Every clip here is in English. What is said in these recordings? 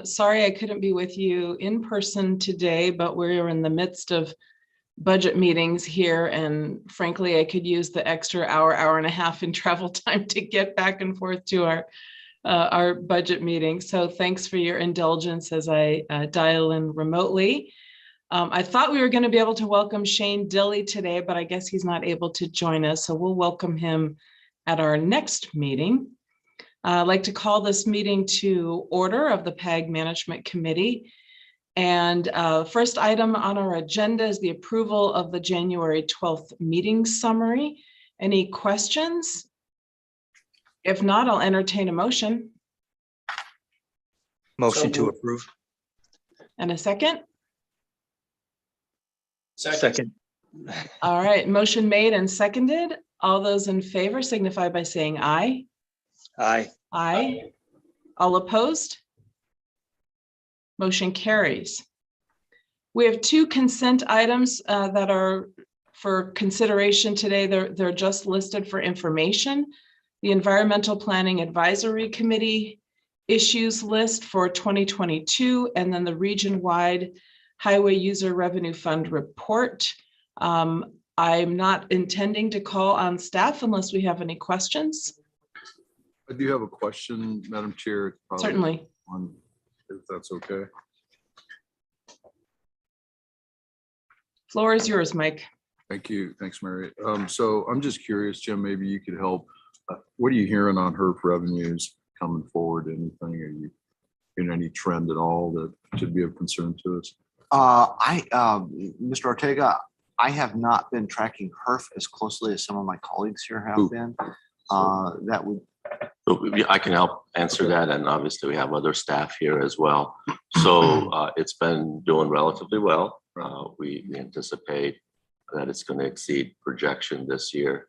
Sorry I couldn't be with you in person today, but we're in the midst of budget meetings here, and frankly, I could use the extra hour and a half in travel time to get back and forth to our budget meeting. So thanks for your indulgence as I dial in remotely. I thought we were going to be able to welcome Shane Dilley today, but I guess he's not able to join us, so we'll welcome him at our next meeting. I'd like to call this meeting to order of the PAG Management Committee. And first item on our agenda is the approval of the January 12th meeting summary. Any questions? If not, I'll entertain a motion. Motion to approve. And a second? Second. All right, motion made and seconded. All those in favor signify by saying aye. Aye. Aye. All opposed? Motion carries. We have two consent items that are for consideration today. They're just listed for information. The Environmental Planning Advisory Committee issues list for 2022, and then the region-wide Highway User Revenue Fund report. I'm not intending to call on staff unless we have any questions. I do have a question, Madam Chair. Certainly. If that's okay. Floor is yours, Mike. Thank you. Thanks, Mary. So I'm just curious, Jim, maybe you could help. What are you hearing on HERF revenues coming forward? Anything? Are you in any trend at all that should be of concern to us? Mr. Ortega, I have not been tracking HERF as closely as some of my colleagues here have been. That would. I can help answer that, and obviously we have other staff here as well. So it's been doing relatively well. We anticipate that it's going to exceed projection this year.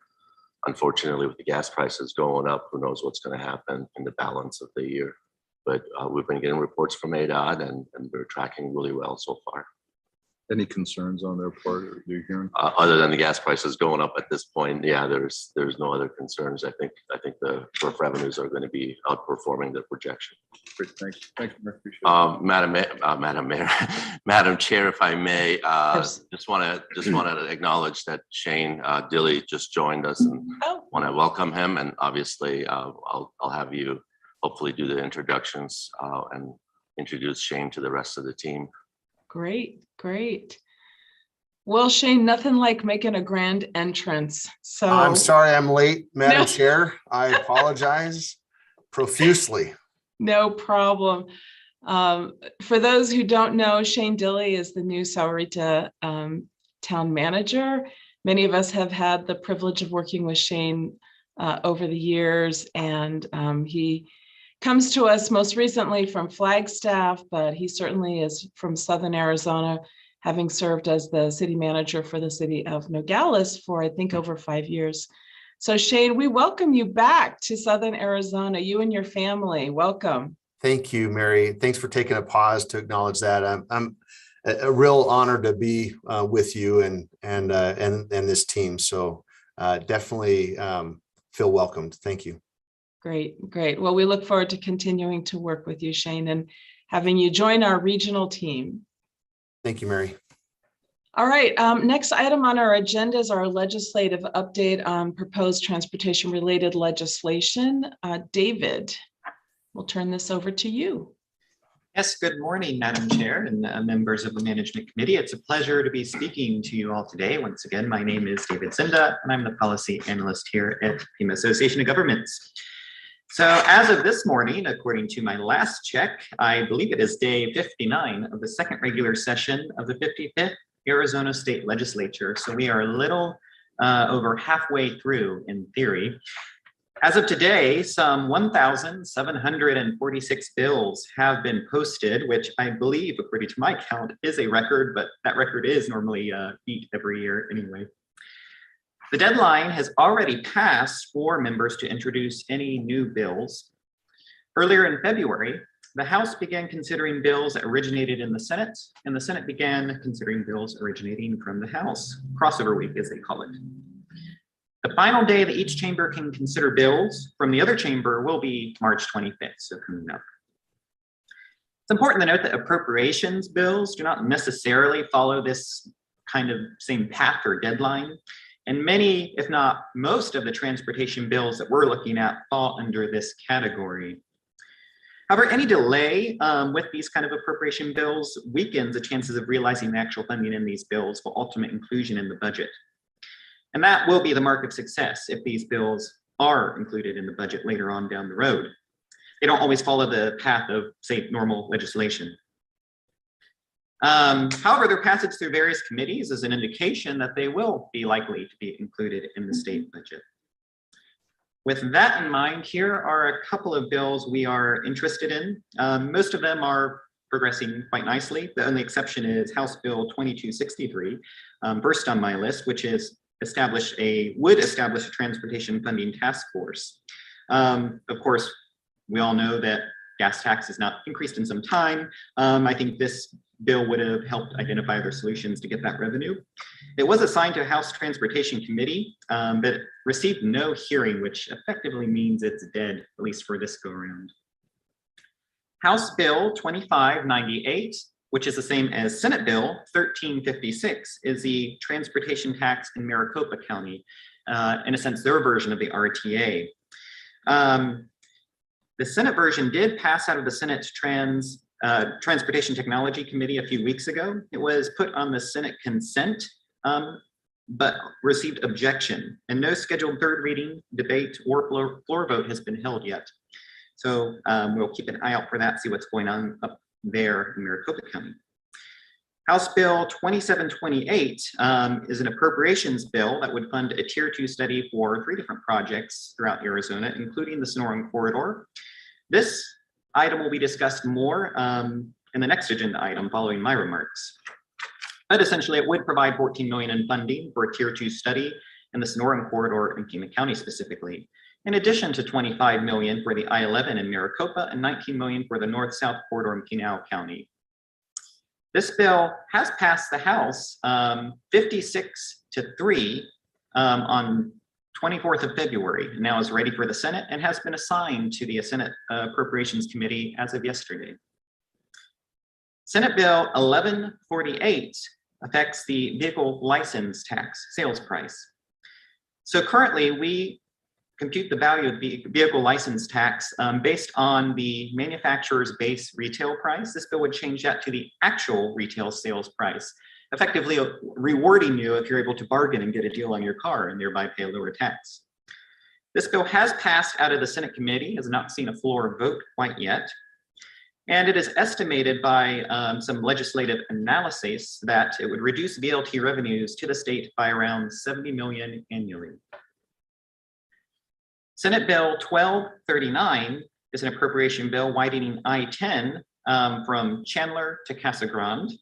Unfortunately, with the gas prices going up, who knows what's going to happen in the balance of the year. But we've been getting reports from ADOT, and we're tracking really well so far. Any concerns on their part? Are you hearing? Other than the gas prices going up at this point, yeah, there's no other concerns. I think the HERF revenues are going to be outperforming the projection. Great, thanks. Thanks, Mayor. Madam Chair, if I may, just want to acknowledge that Shane Dilley just joined us, and want to welcome him. And obviously, I'll have you hopefully do the introductions and introduce Shane to the rest of the team. Great, great. Well, Shane, nothing like making a grand entrance. So I'm sorry I'm late, Madam Chair. I apologize profusely. No problem. For those who don't know, Shane Dilley is the new Sahuarita town manager. Many of us have had the privilege of working with Shane over the years, and he comes to us most recently from Flagstaff, but he certainly is from Southern Arizona, having served as the city manager for the city of Nogales for, I think, over 5 years. So Shane, we welcome you back to Southern Arizona, you and your family. Welcome. Thank you, Mary. Thanks for taking a pause to acknowledge that. I'm a real honor to be with you and this team. So definitely feel welcomed. Thank you. Great, great. Well, we look forward to continuing to work with you, Shane, and having you join our regional team. Thank you, Mary. All right, next item on our agenda is our legislative update on proposed transportation-related legislation. David, we'll turn this over to you. Yes, good morning, Madam Chair and members of the Management Committee. It's a pleasure to be speaking to you all today. Once again, my name is David Zinda, and I'm the Policy Analyst here at Pima Association of Governments. So as of this morning, according to my last check, I believe it is day 59 of the second regular session of the 55th Arizona State Legislature. So we are a little over halfway through in theory. As of today, some 1,746 bills have been posted, which I believe, according to my count, is a record, but that record is normally beat every year anyway. The deadline has already passed for members to introduce any new bills. Earlier in February, the House began considering bills that originated in the Senate, and the Senate began considering bills originating from the House, crossover week as they call it. The final day that each chamber can consider bills from the other chamber will be March 25th, so coming up. It's important to note that appropriations bills do not necessarily follow this kind of same path or deadline. And many, if not most, of the transportation bills that we're looking at fall under this category. However, any delay with these kind of appropriation bills weakens the chances of realizing the actual funding in these bills for ultimate inclusion in the budget. And that will be the mark of success if these bills are included in the budget later on down the road. They don't always follow the path of, say, normal legislation. However, their passage through various committees is an indication that they will be likely to be included in the state budget. With that in mind, here are a couple of bills we are interested in. Most of them are progressing quite nicely. The only exception is House Bill 2263, first on my list, which is would establish a transportation funding task force. Of course, we all know that gas tax is not increased in some time. I think this bill would have helped identify other solutions to get that revenue. It was assigned to a House Transportation Committee, but received no hearing, which effectively means it's dead, at least for this go around. House Bill 2598, which is the same as Senate Bill 1356, is the transportation tax in Maricopa County, in a sense, their version of the RTA. The Senate version did pass out of the Senate Transportation Technology Committee a few weeks ago. It was put on the Senate consent, but received objection, and no scheduled third reading, debate, or floor vote has been held yet. So we'll keep an eye out for that, see what's going on up there in Maricopa County. House Bill 2728 is an appropriations bill that would fund a Tier 2 study for 3 different projects throughout Arizona, including the Sonoran corridor. This item will be discussed more in the next agenda item following my remarks. But essentially, it would provide $14 million in funding for a Tier 2 study in the Sonoran corridor in Pima County specifically, in addition to $25 million for the I-11 in Maricopa and $19 million for the north-south corridor in Pinal County. This bill has passed the House 56-3 on 24th of February, and now is ready for the Senate and has been assigned to the Senate Appropriations Committee as of yesterday. Senate Bill 1148 affects the vehicle license tax sales price. So currently we compute the value of the vehicle license tax based on the manufacturer's base retail price. This bill would change that to the actual retail sales price, effectively rewarding you if you're able to bargain and get a deal on your car and thereby pay a lower tax. This bill has passed out of the Senate committee, has not seen a floor vote quite yet. And it is estimated by some legislative analysis that it would reduce VLT revenues to the state by around $70 million annually. Senate Bill 1239 is an appropriation bill widening I-10 from Chandler to Casa Grande.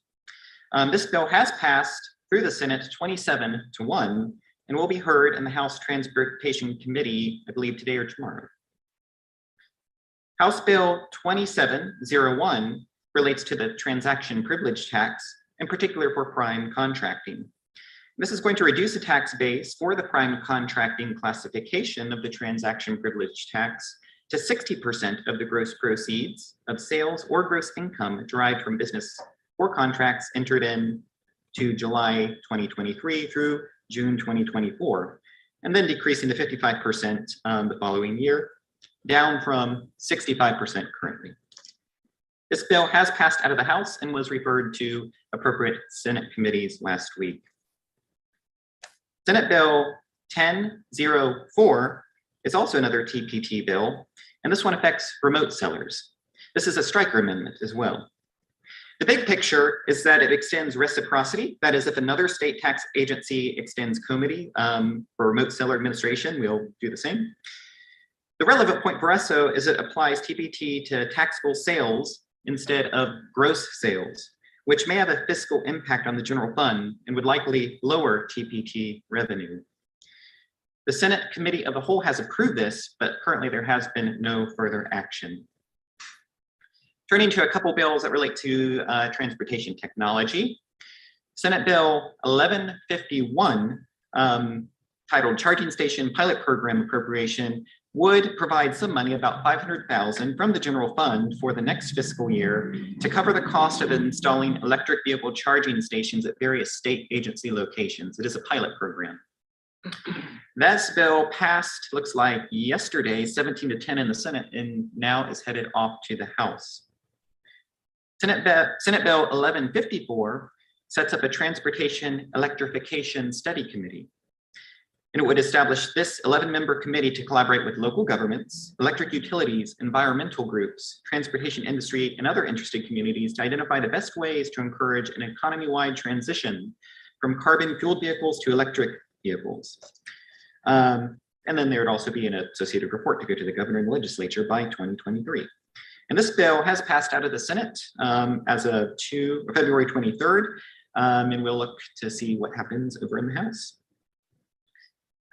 This bill has passed through the Senate 27-1 and will be heard in the House Transportation Committee, I believe today or tomorrow. House Bill 2701 relates to the transaction privilege tax, in particular for prime contracting. This is going to reduce the tax base for the prime contracting classification of the transaction privilege tax to 60% of the gross proceeds of sales or gross income derived from business or contracts entered in to July 2023 through June 2024, and then decreasing to 55% the following year, down from 65% currently. This bill has passed out of the House and was referred to appropriate Senate committees last week. Senate Bill 1004 is also another TPT bill, and this one affects remote sellers. This is a striker amendment as well. The big picture is that it extends reciprocity. That is, if another state tax agency extends comity for remote seller administration, we'll do the same. The relevant point for us, though, is it applies TPT to taxable sales instead of gross sales, which may have a fiscal impact on the general fund and would likely lower TPT revenue. The Senate Committee of the Whole has approved this, but currently there has been no further action. Turning to a couple bills that relate to transportation technology. Senate Bill 1151, titled Charging Station Pilot Program Appropriation, would provide some money, about $500,000 from the general fund for the next fiscal year to cover the cost of installing electric vehicle charging stations at various state agency locations. It is a pilot program. This bill passed, looks like yesterday, 17-10 in the Senate, and now is headed off to the House. Senate Bill 1154 sets up a transportation electrification study committee. And it would establish this 11-member committee to collaborate with local governments, electric utilities, environmental groups, transportation industry, and other interested communities to identify the best ways to encourage an economy-wide transition from carbon-fueled vehicles to electric vehicles. And then there would also be an associated report to go to the governor and the legislature by 2023. And this bill has passed out of the Senate as of February 23rd, and we'll look to see what happens over in the House.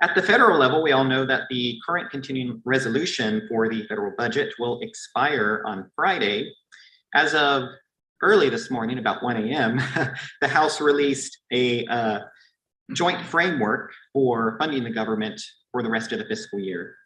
At the federal level, we all know that the current continuing resolution for the federal budget will expire on Friday. As of early this morning, about 1 a.m., the House released a joint framework for funding the government for the rest of the fiscal year.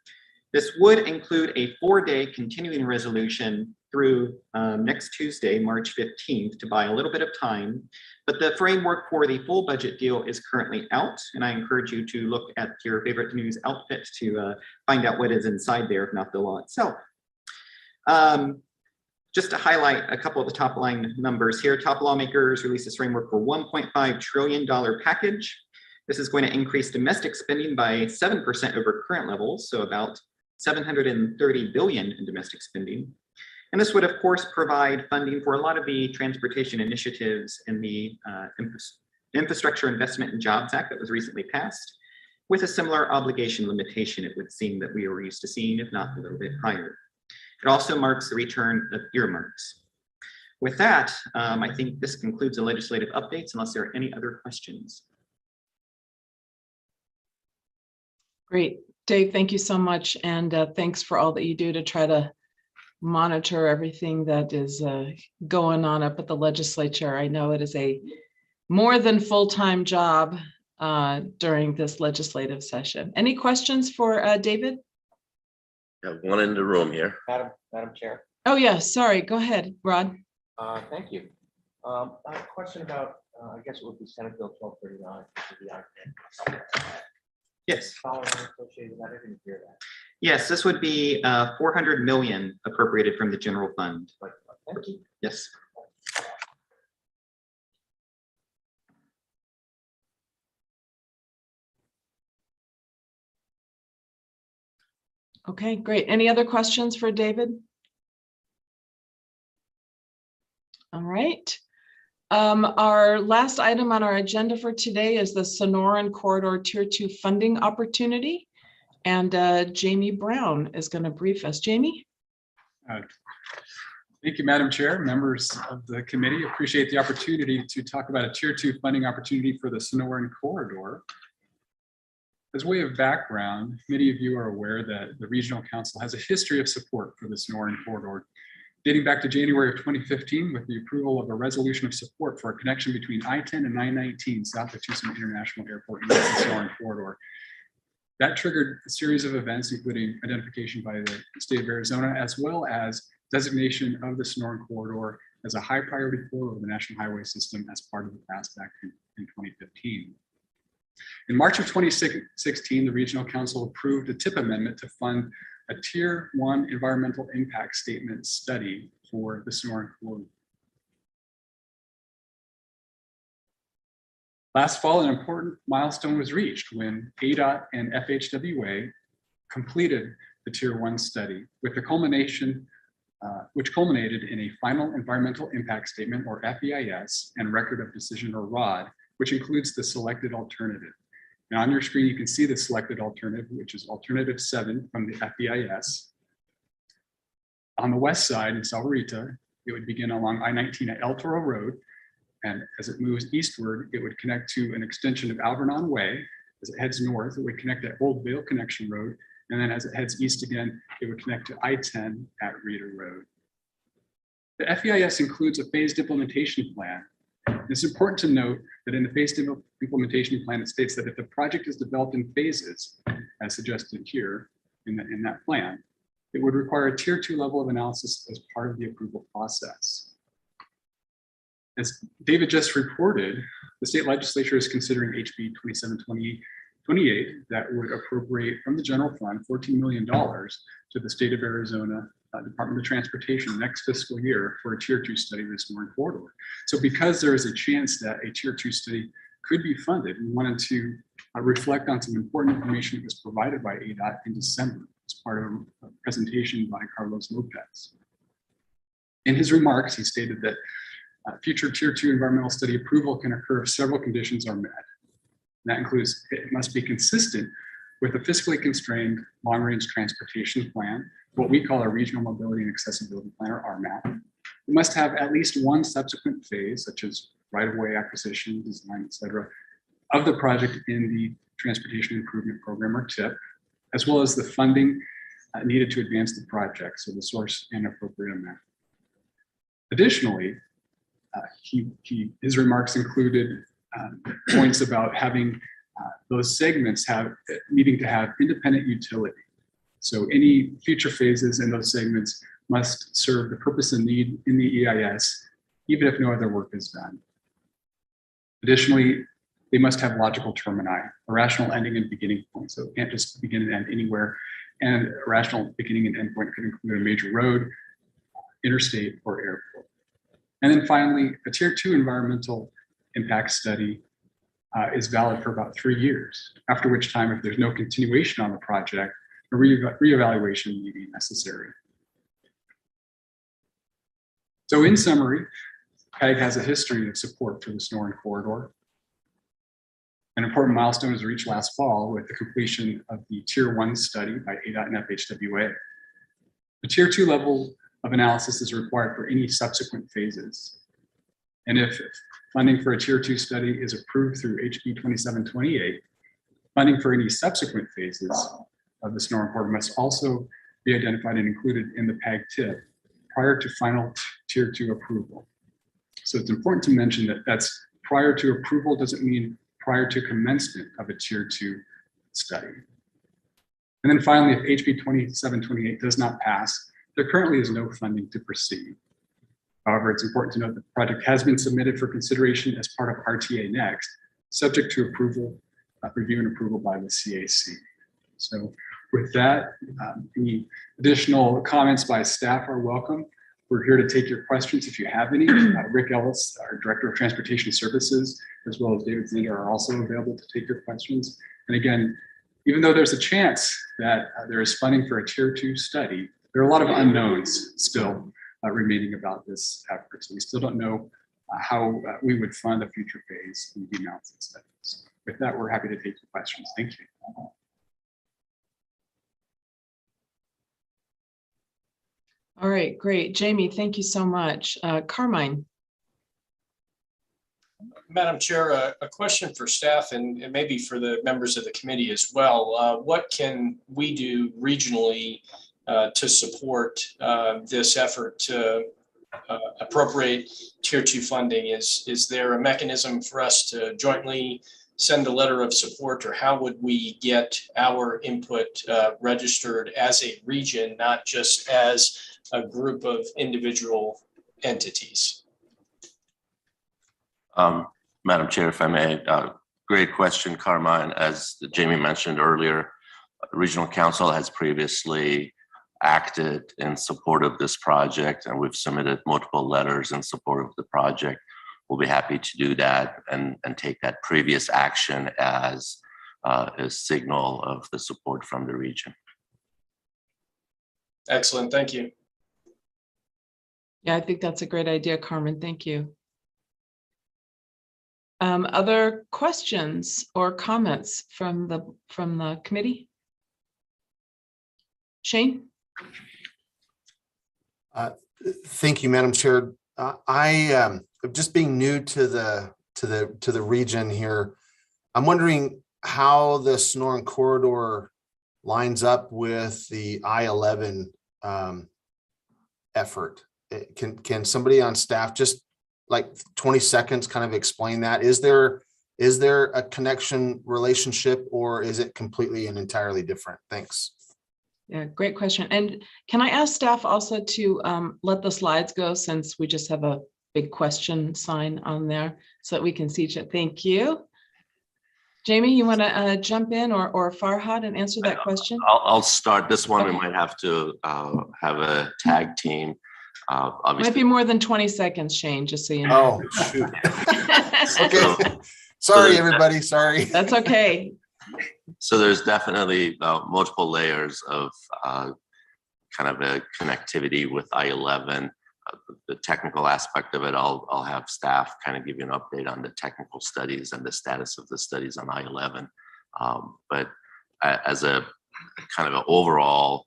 This would include a 4-day continuing resolution through next Tuesday, March 15th, to buy a little bit of time. But the framework for the full budget deal is currently out, and I encourage you to look at your favorite news outfit to find out what is inside there, if not the law itself. Just to highlight a couple of the top line numbers here, top lawmakers released this framework for $1.5 trillion package. This is going to increase domestic spending by 7% over current levels, so about $730 billion in domestic spending. And this would, of course, provide funding for a lot of the transportation initiatives in the Infrastructure Investment and Jobs Act that was recently passed, with a similar obligation limitation, it would seem, that we were used to seeing, if not a little bit higher. It also marks the return of earmarks. With that, I think this concludes the legislative updates, unless there are any other questions. Great. Dave, thank you so much. And thanks for all that you do to try to monitor everything that is going on up at the legislature. I know it is a more than full-time job during this legislative session. Any questions for David? We have one in the room here. Madam Chair. Oh, yeah, sorry. Go ahead, Rod. Thank you. I have a question about, I guess it would be Senate Bill 1239. Yes. Following associated with that, I didn't hear that. Yes, this would be $400 million appropriated from the general fund. Thank you. Yes. Okay, great. Any other questions for David? All right. Our last item on our agenda for today is the Sonoran Corridor Tier 2 funding opportunity. And Jamie Brown is going to brief us. Jamie? Thank you, Madam Chair, members of the committee. Appreciate the opportunity to talk about a Tier 2 funding opportunity for the Sonoran Corridor. As way of background, many of you are aware that the Regional Council has a history of support for the Sonoran Corridor, dating back to January of 2015 with the approval of a resolution of support for a connection between I-10 and I-19 south of Tucson International Airport in the Sonoran Corridor. That triggered a series of events, including identification by the state of Arizona, as well as designation of the Sonoran Corridor as a high priority corridor of the national highway system as part of the FAST Act in 2015. In March of 2016, the Regional Council approved a TIP amendment to fund a Tier 1 environmental impact statement study for the Sonoran Corridor. Last fall, an important milestone was reached when ADOT and FHWA completed the Tier 1 study, with the culmination, which culminated in a final environmental impact statement, or FEIS, and record of decision, or ROD, which includes the selected alternative. Now on your screen, you can see the selected alternative, which is alternative 7 from the FEIS. On the west side in Sahuarita, it would begin along I-19 at El Toro Road, and as it moves eastward, it would connect to an extension of Alvernon Way. As it heads north, it would connect at Old Vale Connection Road, and then as it heads east again, it would connect to I-10 at Reeder Road. The FEIS includes a phased implementation plan. It's important to note that in the phased implementation plan, it states that if the project is developed in phases, as suggested here, in that plan, it would require a tier 2 level of analysis as part of the approval process. As David just reported, the state legislature is considering HB 2728 that would appropriate from the general fund $14 million to the state of Arizona Department of Transportation next fiscal year for a tier 2 study of the Sonoran corridor. So because there is a chance that a tier 2 study could be funded, we wanted to reflect on some important information that was provided by ADOT in December as part of a presentation by Carlos Lopez. In his remarks, he stated that future tier 2 environmental study approval can occur if several conditions are met. That includes, it must be consistent with a fiscally constrained long-range transportation plan, what we call a regional mobility and accessibility plan, or RMAP. It must have at least one subsequent phase, such as right-of-way acquisition, design, et cetera, of the project in the Transportation Improvement Program, or TIP, as well as the funding needed to advance the project, so the source and appropriate amount. Additionally, his remarks included points about having those segments needing to have independent utility. So any future phases in those segments must serve the purpose and need in the EIS, even if no other work is done. Additionally, they must have logical termini, a rational ending and beginning point. So it can't just begin and end anywhere. And a rational beginning and end point could include a major road, interstate, or airport. And then finally, a tier 2 environmental impact study is valid for about 3 years, after which time, if there's no continuation on the project, a reevaluation may be necessary. So in summary, PAG has a history of support for the Sonoran corridor. An important milestone was reached last fall with the completion of the Tier 1 study by ADOT and FHWA. The Tier 2 level of analysis is required for any subsequent phases. And if funding for a Tier 2 study is approved through HB 2728, funding for any subsequent phases of the Sonoran corridor must also be identified and included in the PAG TIP prior to final Tier 2 approval. So it's important to mention that that's prior to approval doesn't mean prior to commencement of a Tier 2 study. And then finally, if HB 2728 does not pass, there currently is no funding to proceed. However, it's important to note that the project has been submitted for consideration as part of RTA Next, subject to approval, review and approval by the CAC. So with that, any additional comments by staff are welcome. We're here to take your questions if you have any. Rick Ellis, our Director of Transportation Services, as well as David Zinder are also available to take your questions. And again, even though there's a chance that there is funding for a Tier 2 study, there are a lot of unknowns still remaining about this effort. So we still don't know how we would fund a future phase in the amounts and studies. With that, we're happy to take your questions. Thank you. All right, great. Jamie, thank you so much. Carmine. Madam Chair, a question for staff and maybe for the members of the committee as well. What can we do regionally to support this effort to appropriate Tier 2 funding? Is there a mechanism for us to jointly send a letter of support, or how would we get our input registered as a region, not just as a group of individual entities? Madam Chair, if I may, great question, Carmine. As Jamie mentioned earlier, Regional Council has previously acted in support of this project, and we've submitted multiple letters in support of the project. We'll be happy to do that and take that previous action as a signal of the support from the region. Excellent, thank you. Yeah, I think that's a great idea, Carmen. Thank you. Other questions or comments from the committee? Shane? Thank you, Madam Chair. Just being new to the region here, I'm wondering how the Sonoran corridor lines up with the I-11 effort. Can somebody on staff just like 20 seconds kind of explain that? Is there a connection relationship, or is it completely and entirely different? Thanks. Yeah, great question. And can I ask staff also to let the slides go, since we just have a big question sign on there so that we can see it. Thank you. Jamie, you want to jump in, or Farhad, and answer that question? I'll start this one. We Okay. might have to have a tag team. Might Obviously, be more than 20 seconds, Shane, just so you know. Oh, shoot. So- Okay. Sorry, everybody. Sorry. That's okay. So there's definitely multiple layers of kind of a connectivity with I-11. The technical aspect of it, I'll have staff kind of give you an update on the technical studies and the status of the studies on I-11. But as a kind of an overall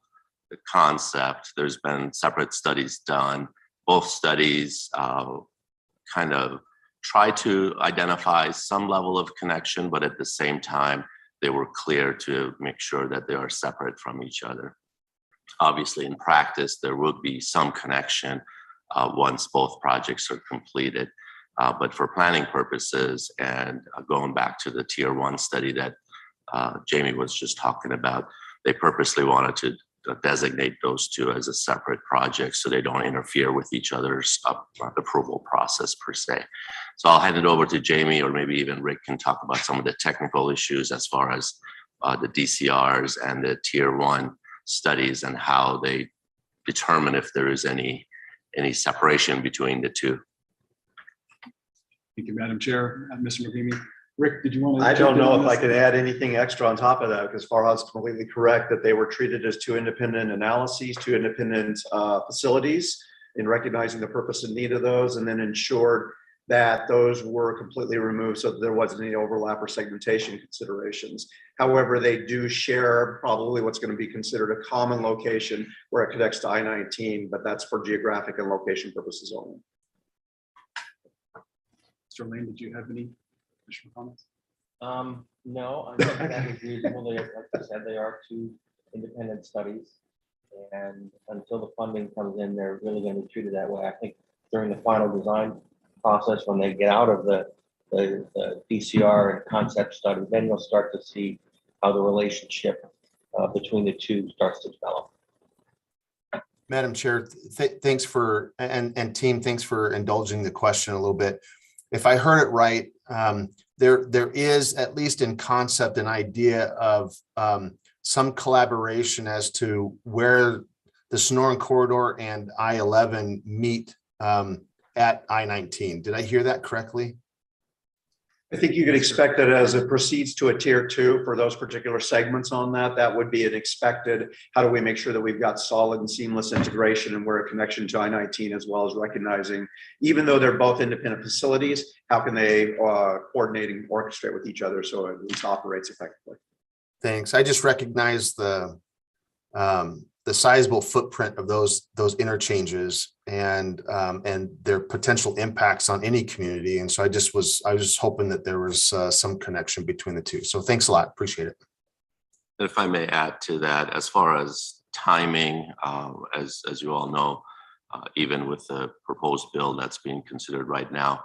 concept, there's been separate studies done. Both studies kind of try to identify some level of connection, but at the same time, they were clear to make sure that they are separate from each other. Obviously, in practice, there will be some connection once both projects are completed. But for planning purposes and going back to the Tier 1 study that Jamie was just talking about, they purposely wanted to designate those two as a separate project so they don't interfere with each other's approval process per se. So I'll hand it over to Jamie, or maybe even Rick can talk about some of the technical issues as far as the DCRs and the Tier 1 studies and how they determine if there is any separation between the two. Thank you, Madam Chair. Mr. McGreevy. Rick, did you want to? I don't know if I could add anything extra on top of that, because Farhad's completely correct that they were treated as two independent analyses, two independent facilities, in recognizing the purpose and need of those, and then ensured that those were completely removed so that there wasn't any overlap or segmentation considerations. However, they do share probably what's going to be considered a common location where it connects to I-19, but that's for geographic and location purposes only. Mr. Lane, did you have any additional comments? No, I think that is reasonable. Like I said, they are two independent studies. And until the funding comes in, they're really going to be treated that way. I think during the final design process, when they get out of the DCR and concept study, then you'll start to see how the relationship between the two starts to develop. Madam Chair, thanks for, and team, thanks for indulging the question a little bit. If I heard it right, there is, at least in concept, an idea of some collaboration as to where the Sonoran corridor and I-11 meet at I-19. Did I hear that correctly? I think you could expect that as it proceeds to a Tier 2 for those particular segments on that, that would be an expected, how do we make sure that we've got solid and seamless integration and we're a connection to I-19, as well as recognizing, even though they're both independent facilities, how can they coordinate and orchestrate with each other so it at least operates effectively? Thanks. I just recognize the sizable footprint of those interchanges and their potential impacts on any community. And so I was hoping that there was some connection between the two. So thanks a lot. Appreciate it. If I may add to that, as far as timing, as you all know, even with the proposed bill that's being considered right now,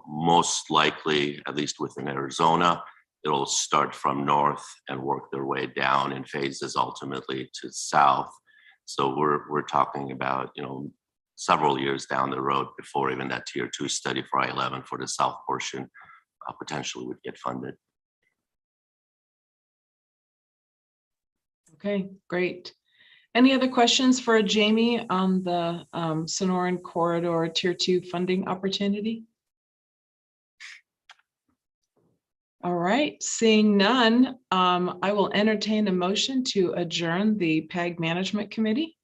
most likely, at least within Arizona, it'll start from north and work their way down in phases ultimately to south. So we're talking about, several years down the road before even that Tier 2 study for I-11 for the south portion potentially would get funded. Okay, great. Any other questions for Jamie on the Sonoran corridor Tier 2 funding opportunity? All right, seeing none, I will entertain a motion to adjourn the PAG Management Committee.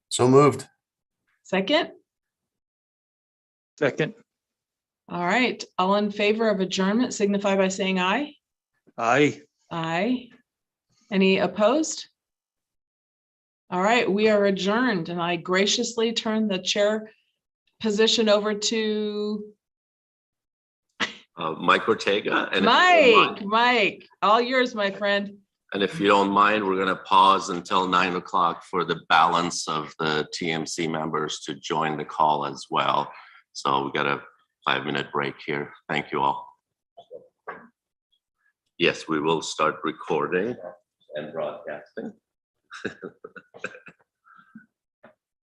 So moved. Second? Second. All right, all in favor of adjournment signify by saying aye. Aye. Aye. Any opposed? All right, we are adjourned, and I graciously turn the chair position over to Mike Ortega. And Mike, all yours, my friend. And if you don't mind, we're going to pause until 9 o'clock for the balance of the TMC members to join the call as well. So we got a 5-minute break here. Thank you all. Yes, we will start recording and broadcasting.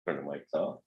Turn the mics off.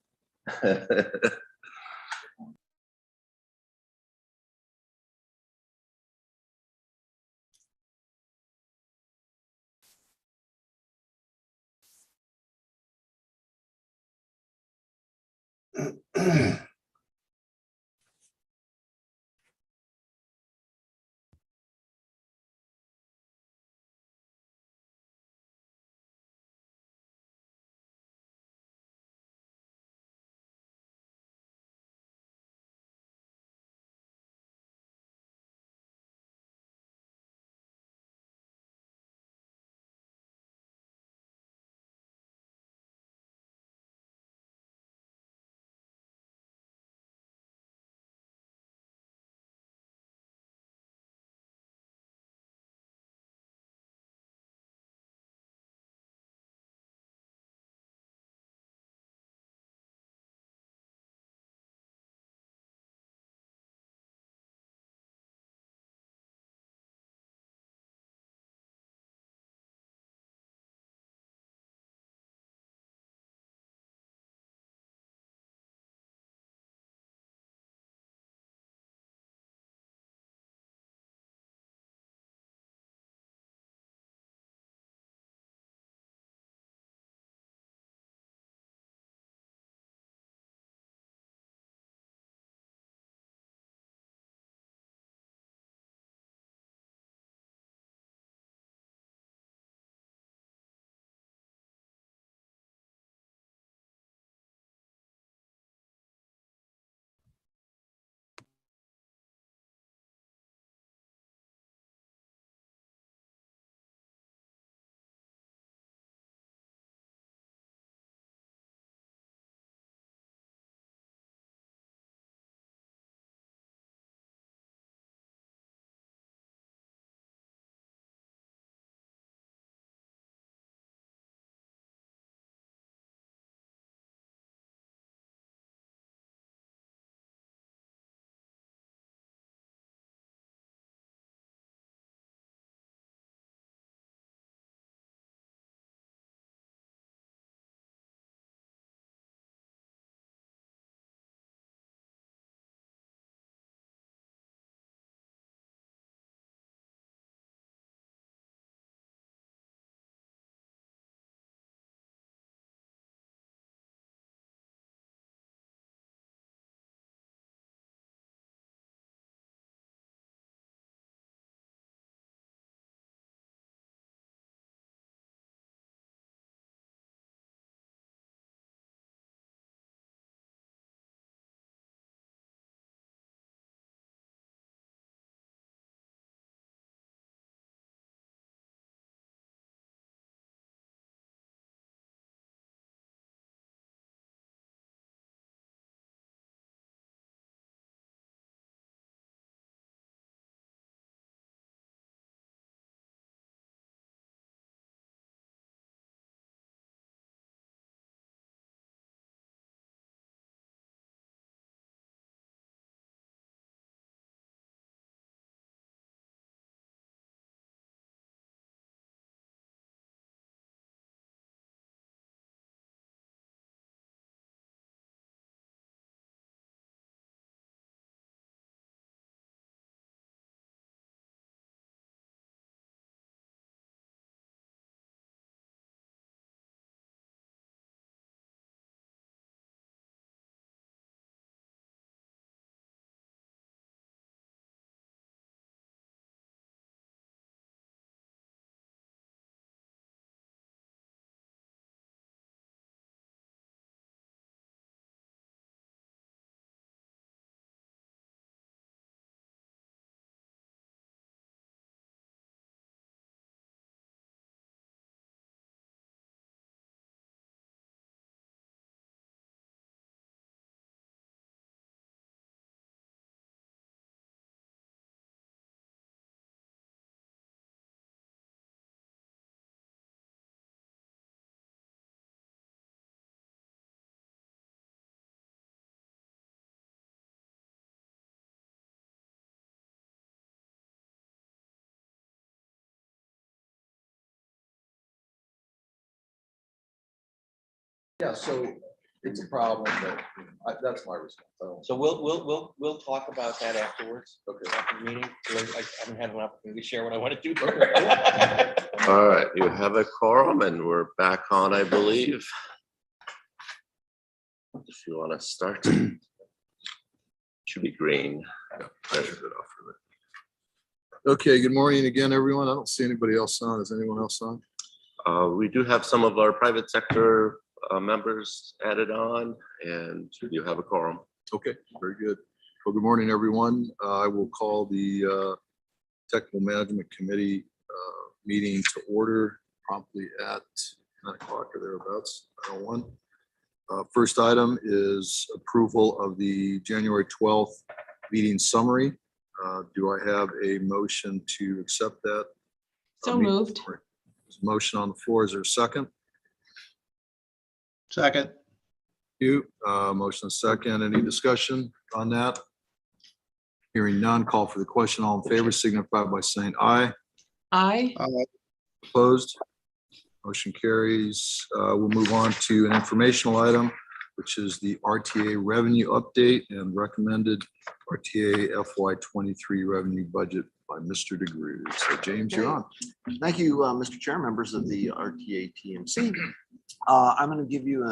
Yeah, so it's a problem, but that's my response. So we'll talk about that afterwards. Okay. After the meeting, so I haven't had an opportunity to share what I want to do. All right, you have a quorum and we're back on, I believe. If you want to start. Should be green. Okay, good morning again, everyone. I don't see anybody else on. Is anyone else on? We do have some of our private sector members added on, and we do have a quorum. Okay, very good. Well, good morning, everyone. I will call the Technical Management Committee meeting to order promptly at 9 o'clock or thereabouts, 9:01. First item is approval of the January 12th meeting summary. Do I have a motion to accept that? So moved. There's a motion on the floor. Is there a second? Second. You, motion second. Any discussion on that? Hearing none, call for the question. All in favor signify by saying aye. Aye. Opposed? Motion carries. We'll move on to an informational item, which is the RTA revenue update and recommended RTA FY23 revenue budget by Mr. DeGroote. So James, you're on. Thank you, Mr. Chair, members of the RTA TMC. I'm going to give you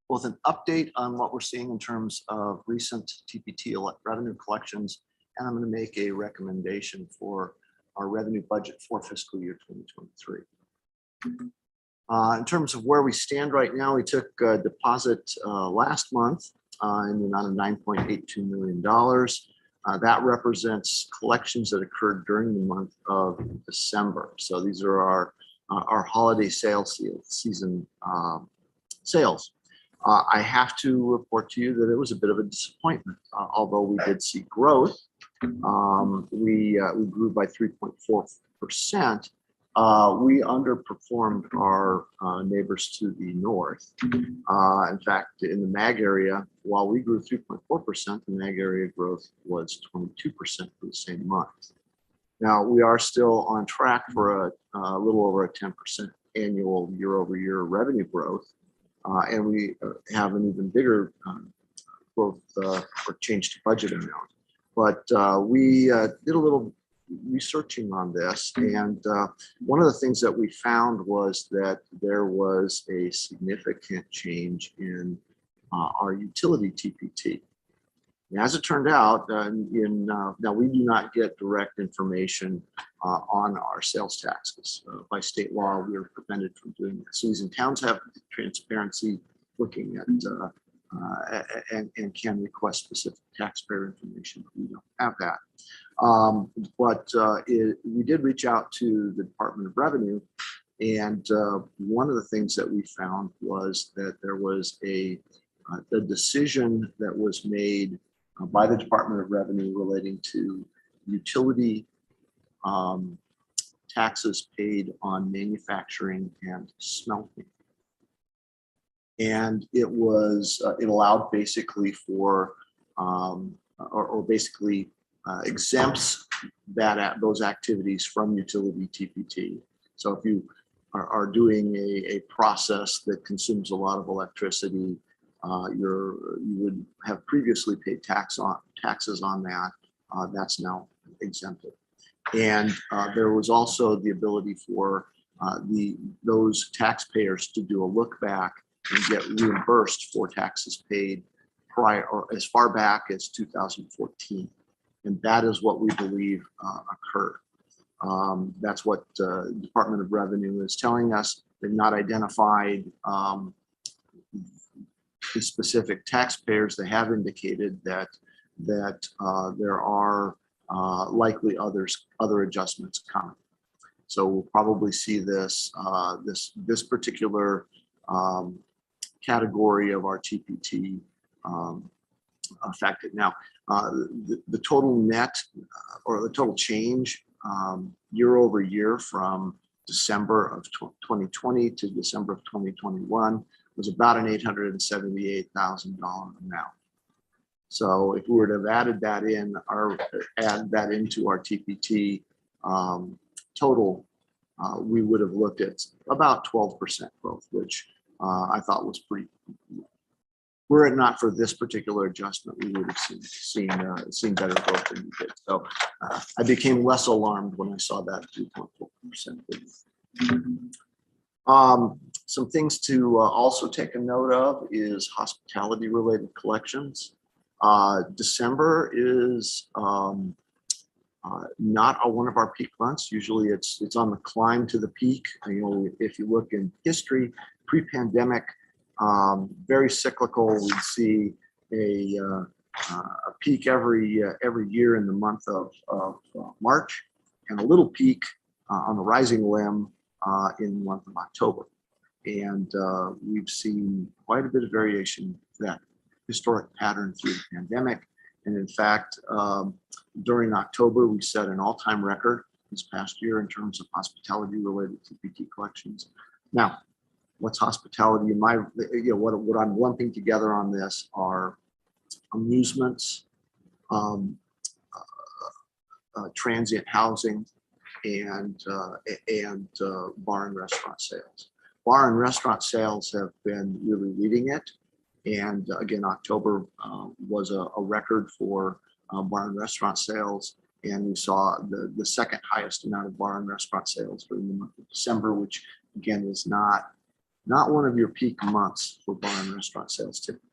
both an update on what we're seeing in terms of recent TPT revenue collections, and I'm going to make a recommendation for our revenue budget for fiscal year 2023. In terms of where we stand right now, we took a deposit last month in the amount of $9.82 million. That represents collections that occurred during the month of December. So these are our holiday sales season sales. I have to report to you that it was a bit of a disappointment. Although we did see growth, we grew by 3.4%. We underperformed our neighbors to the north. In fact, in the MAG area, while we grew 3.4%, the MAG area growth was 22% for the same month. Now, we are still on track for a little over a 10% annual year-over-year revenue growth. And we have an even bigger growth or change to budget amount. But we did a little researching on this, and one of the things that we found was that there was a significant change in our utility TPT. As it turned out, now we do not get direct information on our sales taxes. By state law, we are prevented from doing that. Cities and towns have transparency looking at and can request specific taxpayer information. We don't have that. We did reach out to the Department of Revenue, and one of the things that we found was that there was a decision that was made by the Department of Revenue relating to utility taxes paid on manufacturing and smelting. And it allowed basically for, exempts those activities from utility TPT. So if you are doing a process that consumes a lot of electricity, you would have previously paid taxes on that. That's now exempted. And there was also the ability for those taxpayers to do a look back and get reimbursed for taxes paid prior or as far back as 2014. And that is what we believe occurred. That's what the Department of Revenue is telling us. They've not identified the specific taxpayers. They have indicated that there are likely other adjustments coming. So we'll probably see this particular category of our TPT affected. Now, the total net or the total change year over year from December of 2020 to December of 2021 was about an $878,000 amount. So if we were to have added that in, add that into our TPT total, we would have looked at about 12% growth, which I thought was pretty. Were it not for this particular adjustment, we would have seen better growth than we did. So I became less alarmed when I saw that 2.4%. Some things to also take a note of is hospitality related collections. December is not one of our peak months. Usually it's on the climb to the peak. You know, if you look in history, pre-pandemic, very cyclical. We'd see a peak every year in the month of March, and a little peak on the rising limb in the month of October. And we've seen quite a bit of variation to that historic pattern through the pandemic. And in fact, during October, we set an all-time record this past year in terms of hospitality related TPT collections. Now, what's hospitality? In my, what I'm lumping together on this are amusements, transient housing, and bar and restaurant sales. Bar and restaurant sales have been really leading it. And again, October was a record for bar and restaurant sales. And we saw the second highest amount of bar and restaurant sales for the month of December, which again is not one of your peak months for bar and restaurant sales typically.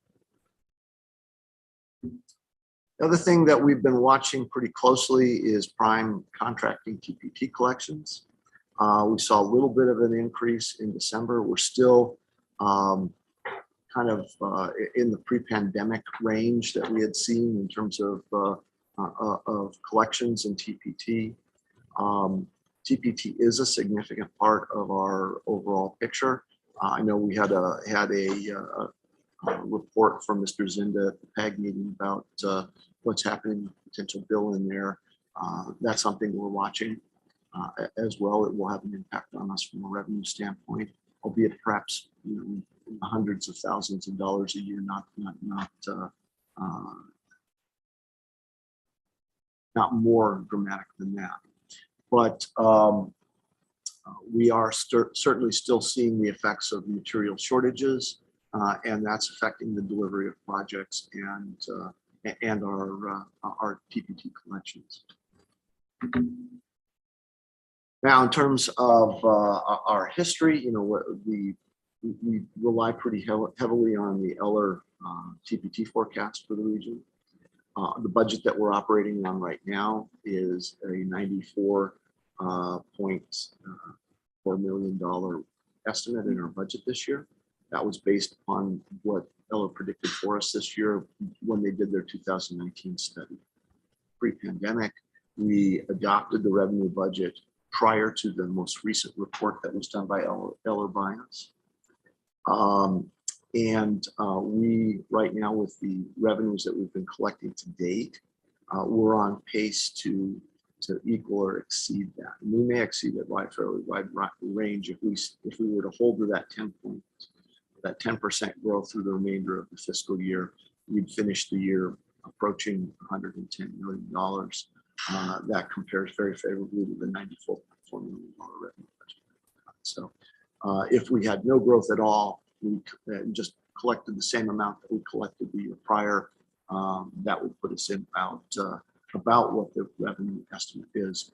The other thing that we've been watching pretty closely is prime contracting TPT collections. We saw a little bit of an increase in December. We're still kind of in the pre-pandemic range that we had seen in terms of collections and TPT. TPT is a significant part of our overall picture. I know we had a report from Mr. Zinda at the PAG meeting about what's happening with potential bill in there. That's something we're watching as well. It will have an impact on us from a revenue standpoint, albeit perhaps hundreds of thousands of dollars a year, not more dramatic than that. But we are certainly still seeing the effects of material shortages, and that's affecting the delivery of projects and our TPT collections. Now, in terms of our history, we rely pretty heavily on the Eller TPT forecast for the region. The budget that we're operating on right now is a $94.4 million estimate in our budget this year. That was based upon what Eller predicted for us this year when they did their 2019 study. Pre-pandemic, we adopted the revenue budget prior to the most recent report that was done by Eller by us. We right now, with the revenues that we've been collecting to date, we're on pace to equal or exceed that. And we may exceed it by a fairly wide range if we were to hold to that 10% growth through the remainder of the fiscal year. We'd finish the year approaching $110 million. That compares very favorably to the $94.4 million revenue budget. So if we had no growth at all, we just collected the same amount that we collected the year prior, that would put us in about what the revenue estimate is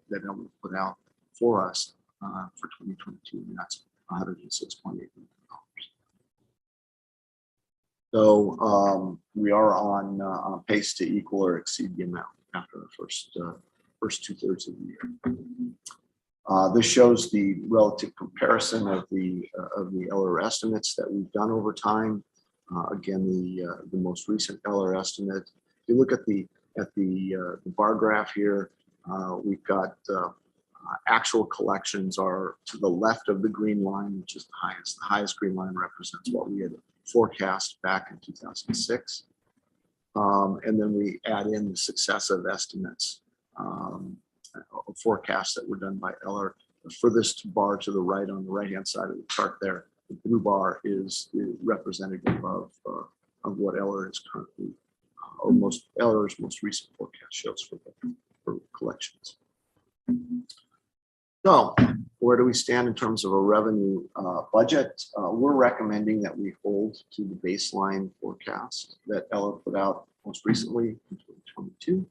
that Eller put out for us for 2022, and that's $106.8 million. So we are on pace to equal or exceed the amount after the first 2/3 of the year. This shows the relative comparison of the Eller estimates that we've done over time. Again, the most recent Eller estimate. If you look at the bar graph here, we've got actual collections are to the left of the green line, which is the highest. The highest green line represents what we had forecast back in 2006. And then we add in the successive estimates, forecasts that were done by Eller. The furthest bar to the right on the right-hand side of the chart there, the blue bar is representative of what Eller is currently, Eller's most recent forecast shows for collections. So where do we stand in terms of a revenue budget? We're recommending that we hold to the baseline forecast that Ella put out most recently in 2022.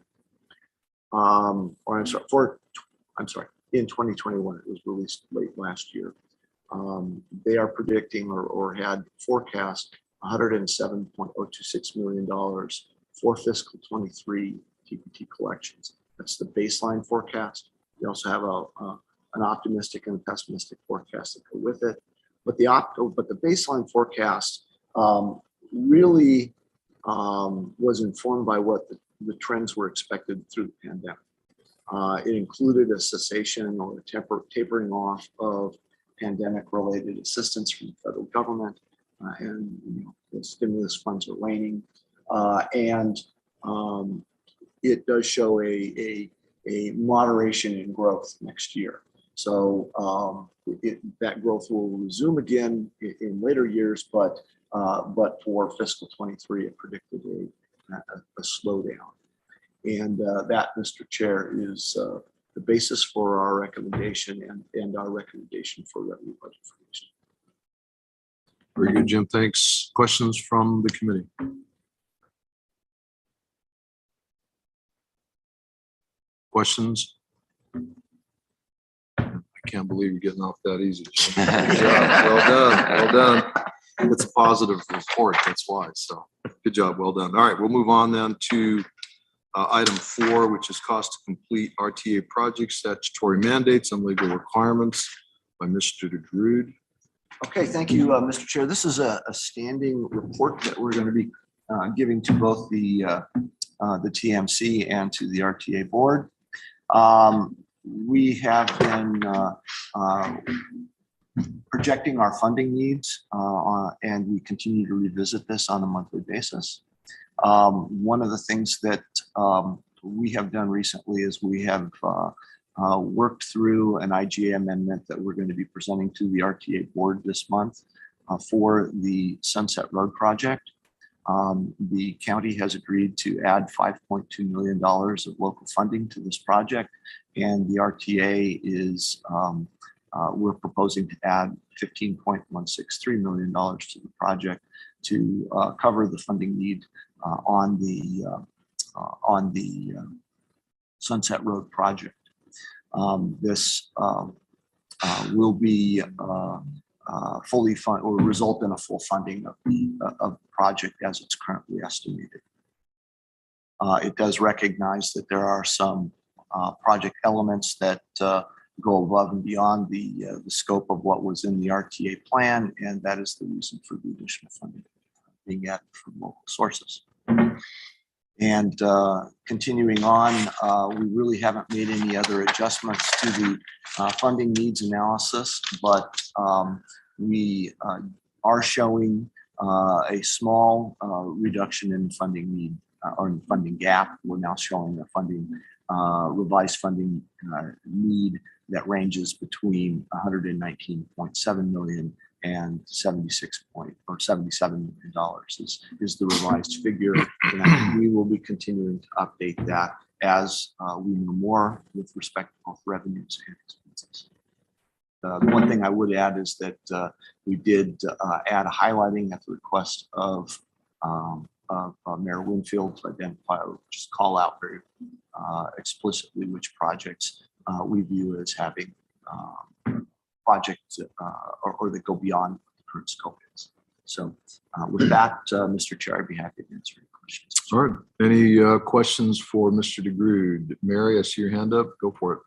In 2021, it was released late last year. They are predicting or had forecast $107.026 million for fiscal 23 TPT collections. That's the baseline forecast. We also have an optimistic and a pessimistic forecast that go with it. But the baseline forecast really was informed by what the trends were expected through the pandemic. It included a cessation or a tapering off of pandemic-related assistance from the federal government, and the stimulus funds are waning, and it does show a moderation in growth next year. So that growth will resume again in later years, but for fiscal 23, it predicted a slowdown. And that, Mr. Chair, is the basis for our recommendation and our recommendation for revenue budget for next year. Very good, Jim. Thanks. Questions from the committee? Questions? I can't believe you're getting off that easy. Jim. Good job. Well done. Well done. It's a positive report. That's why. So good job. Well done. All right. We'll move on then to item 4, which is cost to complete RTA projects, statutory mandates, and legal requirements by Mr. DeGrood. Okay, thank you, Mr. Chair. This is a standing report that we're going to be giving to both the TMC and to the RTA board. We have been projecting our funding needs, and we continue to revisit this on a monthly basis. One of the things that we have done recently is we have worked through an IGA amendment that we're going to be presenting to the RTA board this month for the Sunset Road project. The county has agreed to add $5.2 million of local funding to this project, and the RTA is we're proposing to add $15.163 million to the project to cover the funding need on the Sunset Road project. This will be fully funded or result in a full funding of the project as it's currently estimated. It does recognize that there are some project elements that go above and beyond the scope of what was in the RTA plan, and that is the reason for the additional funding being added from local sources. And continuing on, we really haven't made any other adjustments to the funding needs analysis, but we are showing a small reduction in funding need or in funding gap. We're now showing a revised funding need that ranges between $119.7 million and $77 million is the revised figure. And we will be continuing to update that as we know more with respect to both revenues and expenses. The one thing I would add is that we did add a highlighting at the request of Mayor Winfield to identify or just call out very explicitly which projects we view as having projects or that go beyond what the current scope is. So with that, Mr. Chair, I'd be happy to answer any questions. All right. Any questions for Mr. DeGrood? Mary, I see your hand up. Go for it.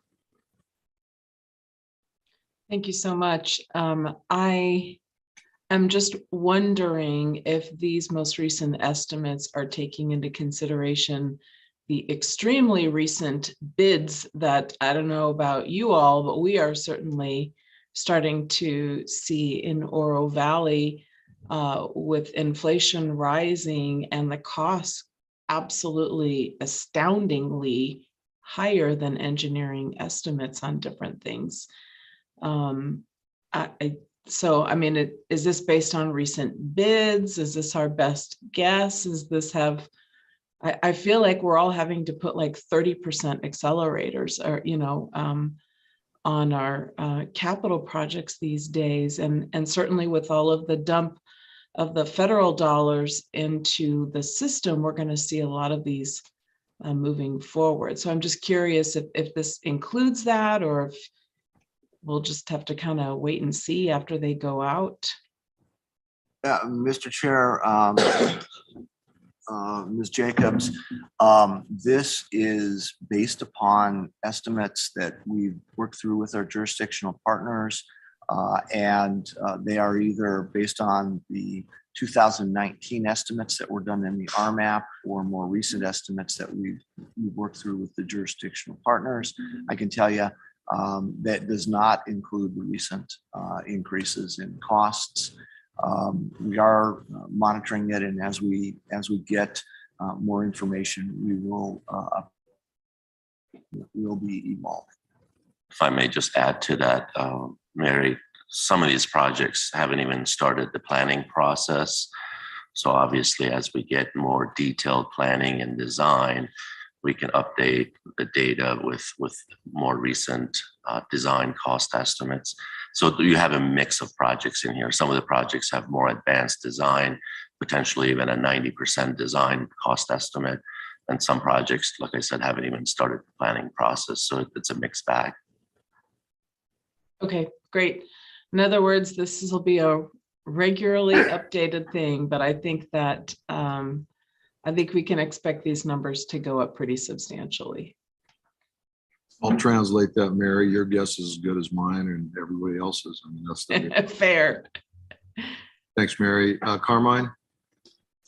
Thank you so much. I am just wondering if these most recent estimates are taking into consideration the extremely recent bids that I don't know about you all, but we are certainly starting to see in Oro Valley with inflation rising and the costs absolutely astoundingly higher than engineering estimates on different things. So, I mean, is this based on recent bids? Is this our best guess? Is this I feel like we're all having to put like 30% accelerators or, on our capital projects these days. And certainly with all of the dump of the federal dollars into the system, we're going to see a lot of these moving forward. So I'm just curious if this includes that, or if we'll just have to kind of wait and see after they go out. Yeah, Mr. Chair, Ms. Jacobs, this is based upon estimates that we've worked through with our jurisdictional partners, and they are either based on the 2019 estimates that were done in the RMAP or more recent estimates that we've worked through with the jurisdictional partners. I can tell you that does not include the recent increases in costs. We are monitoring it, and as we get more information, we'll be evolving. If I may just add to that, Mary, some of these projects haven't even started the planning process. So obviously, as we get more detailed planning and design, we can update the data with more recent design cost estimates. So you have a mix of projects in here. Some of the projects have more advanced design, potentially even a 90% design cost estimate. And some projects, like I said, haven't even started the planning process. So it's a mixed bag. Okay, great. In other words, this will be a regularly updated thing, but I think that I think we can expect these numbers to go up pretty substantially. I'll translate that, Mary. Your guess is as good as mine and everybody else's. I mean, that's the Fair. Thanks, Mary. Carmine?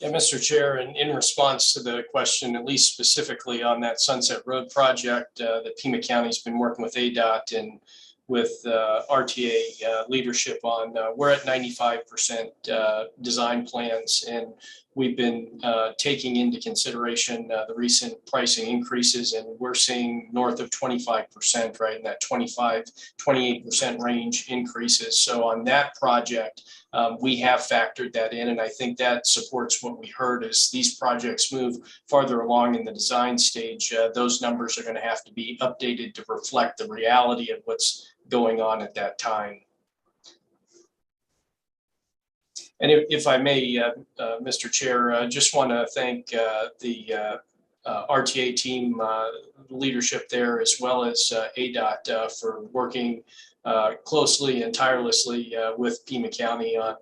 Yeah, Mr. Chair, and in response to the question, at least specifically on that Sunset Road project, that Pima County's been working with ADOT and with RTA leadership on, we're at 95% design plans, and we've been taking into consideration the recent pricing increases, and we're seeing north of 25%, right in that 28% range increases. So on that project, we have factored that in, and I think that supports what we heard as these projects move farther along in the design stage. Those numbers are going to have to be updated to reflect the reality of what's going on at that time. And if I may, Mr. Chair, just want to thank the RTA team leadership there, as well as ADOT for working closely and tirelessly with Pima County on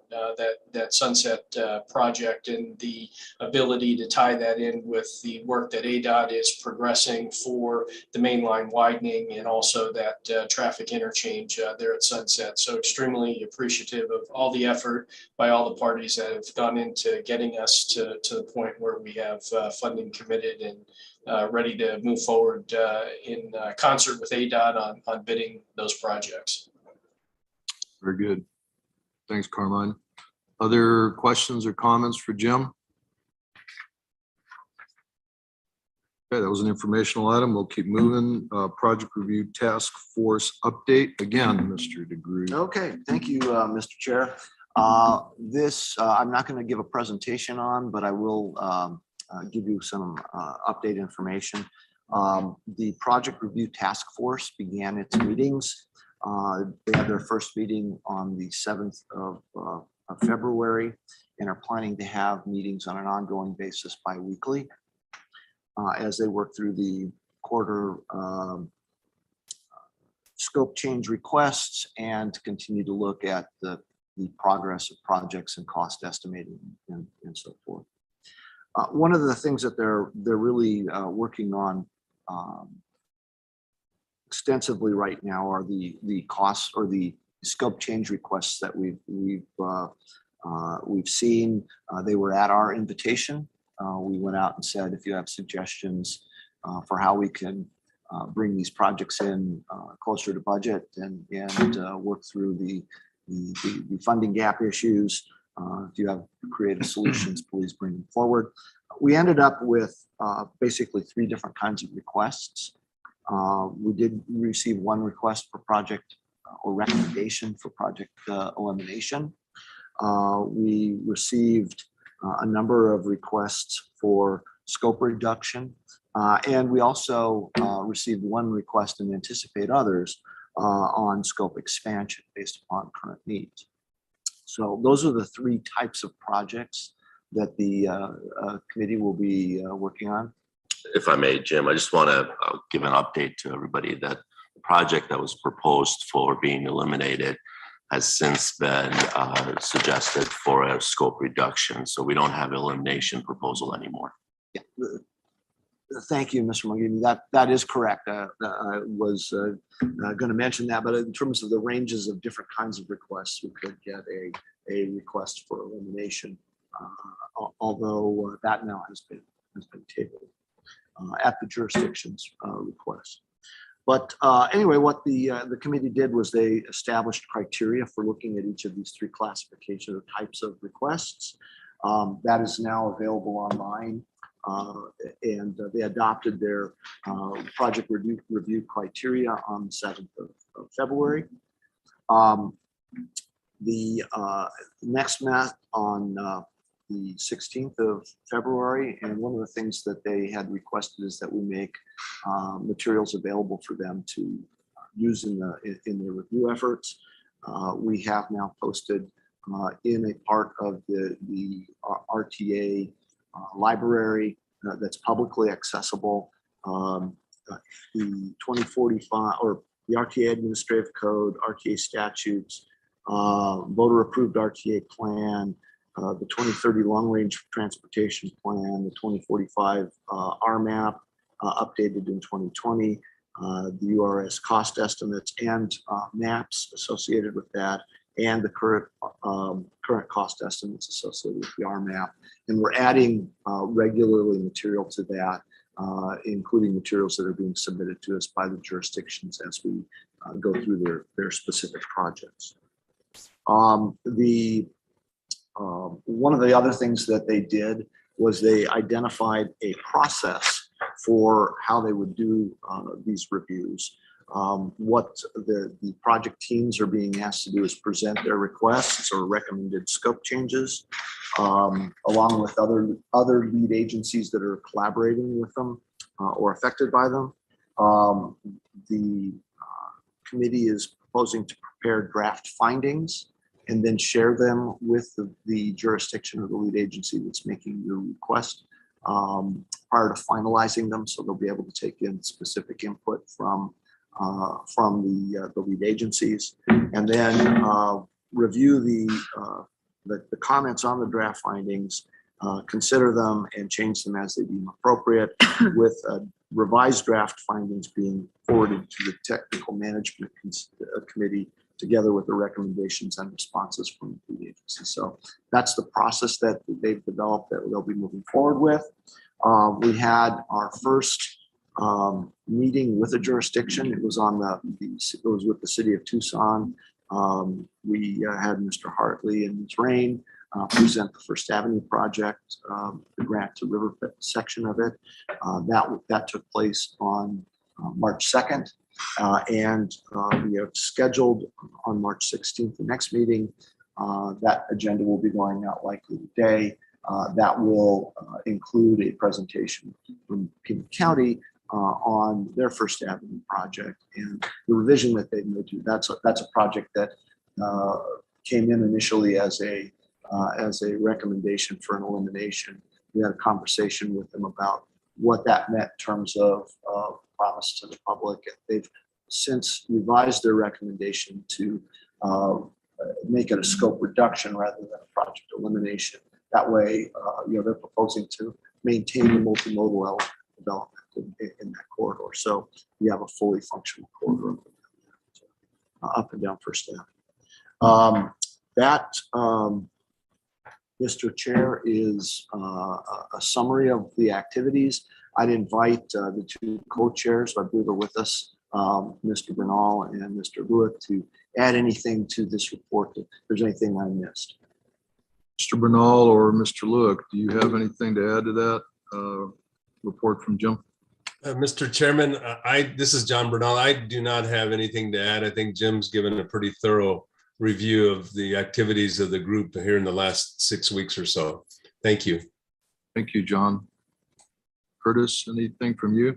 that Sunset project, and the ability to tie that in with the work that ADOT is progressing for the mainline widening and also that traffic interchange there at Sunset. So extremely appreciative of all the effort by all the parties that have gone into getting us to the point where we have funding committed and ready to move forward in concert with ADOT on bidding those projects. Very good. Thanks, Carmine. Other questions or comments for Jim? Okay, that was an informational item. We'll keep moving. Project Review Task Force update. Again, Mr. DeGroot. Okay, thank you, Mr. Chair. This I'm not going to give a presentation on, but I will give you some update information. The Project Review Task Force began its meetings. They had their first meeting on the 7th of February and are planning to have meetings on an ongoing basis bi-weekly as they work through the quarter scope change requests and continue to look at the progress of projects and cost estimating and so forth. One of the things that they're really working on extensively right now are the costs or the scope change requests that we've seen. They were at our invitation. We went out and said, if you have suggestions for how we can bring these projects in closer to budget and work through the funding gap issues. If you have creative solutions, please bring them forward. We ended up with basically 3 different kinds of requests. We did receive one request for project or recommendation for project elimination. We received a number of requests for scope reduction. And we also received one request and anticipate others on scope expansion based upon current needs. So those are the three types of projects that the committee will be working on. If I may, Jim, I just want to give an update to everybody that the project that was proposed for being eliminated has since been suggested for a scope reduction. So we don't have elimination proposal anymore. Yeah. Thank you, Mr. Mangini. That is correct. I was going to mention that, but in terms of the ranges of different kinds of requests, we could get a request for elimination, although that now has been tabled at the jurisdiction's request. But anyway, what the committee did was they established criteria for looking at each of these three classification or types of requests. That is now available online. And they adopted their project review criteria on the 7th of February. The next met on the 16th of February, and one of the things that they had requested is that we make materials available for them to use in their review efforts. We have now posted in a part of the RTA library that's publicly accessible, the 2045 or the RTA Administrative Code, RTA statutes, voter approved RTA plan, the 2030 Long Range Transportation Plan, the 2045 RMAP updated in 2020, the URS cost estimates and maps associated with that, and the current cost estimates associated with the RMAP. And we're adding regularly material to that, including materials that are being submitted to us by the jurisdictions as we go through their specific projects. One of the other things that they did was they identified a process for how they would do these reviews. What the project teams are being asked to do is present their requests or recommended scope changes, along with other lead agencies that are collaborating with them or affected by them. The committee is proposing to prepare draft findings and then share them with the jurisdiction or the lead agency that's making your request prior to finalizing them. So they'll be able to take in specific input from the lead agencies, and then review the comments on the draft findings, consider them and change them as they deem appropriate, with revised draft findings being forwarded to the technical management committee together with the recommendations and responses from the lead agency. So that's the process that they've developed that they'll be moving forward with. We had our first meeting with a jurisdiction. It was on it was with the city of Tucson. We had Mr. Hartley and Ms. Rain present the First Avenue project, the grant to river section of it. That took place on March 2nd. And we have scheduled on March 16th, the next meeting. That agenda will be going out likely today. That will include a presentation from Pima County on their First Avenue project and the revision that they've made to. That's a project that came in initially as a recommendation for an elimination. We had a conversation with them about what that meant in terms of promise to the public. They've since revised their recommendation to make it a scope reduction rather than a project elimination. That way, they're proposing to maintain the multimodal development in that corridor. So we have a fully functional corridor up and down First Avenue. Mr. Chair, is a summary of the activities. I'd invite the two co-chairs, I believe are with us, Mr. Bernal and Mr. Lewick, to add anything to this report if there's anything I missed. Mr. Bernal or Mr. Lewick, do you have anything to add to that report from Jim? Mr. Chairman, this is John Bernal. I do not have anything to add. I think Jim's given a pretty thorough review of the activities of the group here in the last 6 weeks or so. Thank you. Thank you, John. Curtis, anything from you?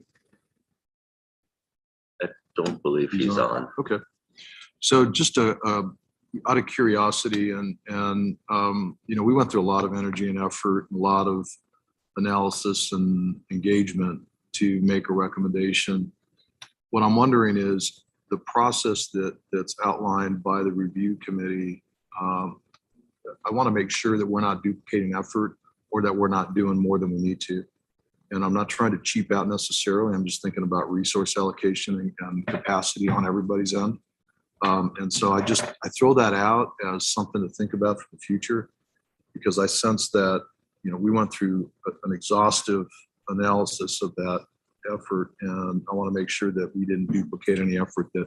At don't believe he's on. Okay. So just out of curiosity and we went through a lot of energy and effort, a lot of analysis and engagement to make a recommendation. What I'm wondering is the process that's outlined by the review committee. I want to make sure that we're not duplicating effort or that we're not doing more than we need to. And I'm not trying to cheap out necessarily. I'm just thinking about resource allocation and capacity on everybody's end. And so I throw that out as something to think about for the future, because I sense that, we went through an exhaustive analysis of that effort, and I want to make sure that we didn't duplicate any effort that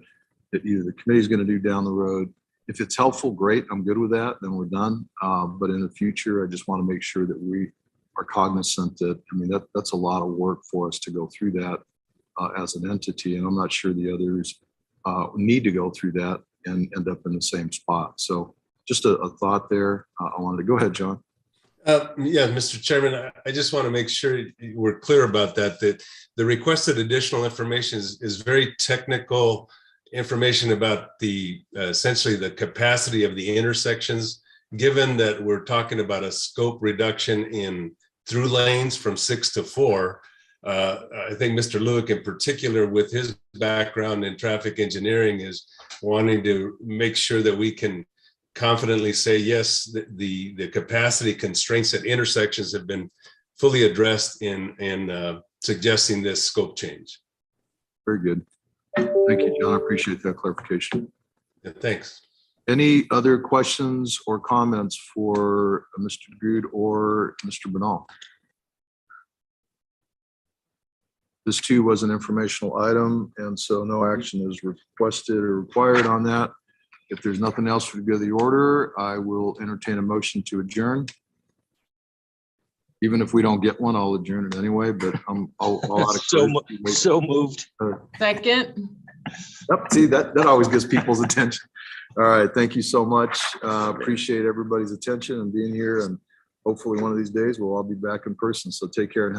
either the committee is going to do down the road. If it's helpful, great, I'm good with that, then we're done. But in the future, I just want to make sure that we are cognizant that, that's a lot of work for us to go through that as an entity, and I'm not sure the others need to go through that and end up in the same spot. So just a thought there. I wanted to go ahead, John. Yeah, Mr. Chairman, I just want to make sure we're clear about that the requested additional information is very technical information about essentially the capacity of the intersections, given that we're talking about a scope reduction in through lanes from 6 to 4. I think Mr. Lewick in particular, with his background in traffic engineering, is wanting to make sure that we can confidently say, yes, the capacity constraints at intersections have been fully addressed in suggesting this scope change. Very good. Thank you, John. I appreciate that clarification. Yeah, thanks. Any other questions or comments for Mr. Good or Mr. Bernal? This too was an informational item, and so no action is requested or required on that. If there's nothing else for the good of the order, I will entertain a motion to adjourn. Even if we don't get one, I'll adjourn it anyway, but I'll So moved. Second. Yep, see, that always gets people's attention. All right, thank you so much. Appreciate everybody's attention and being here, and hopefully one of these days we'll all be back in person. So take care and have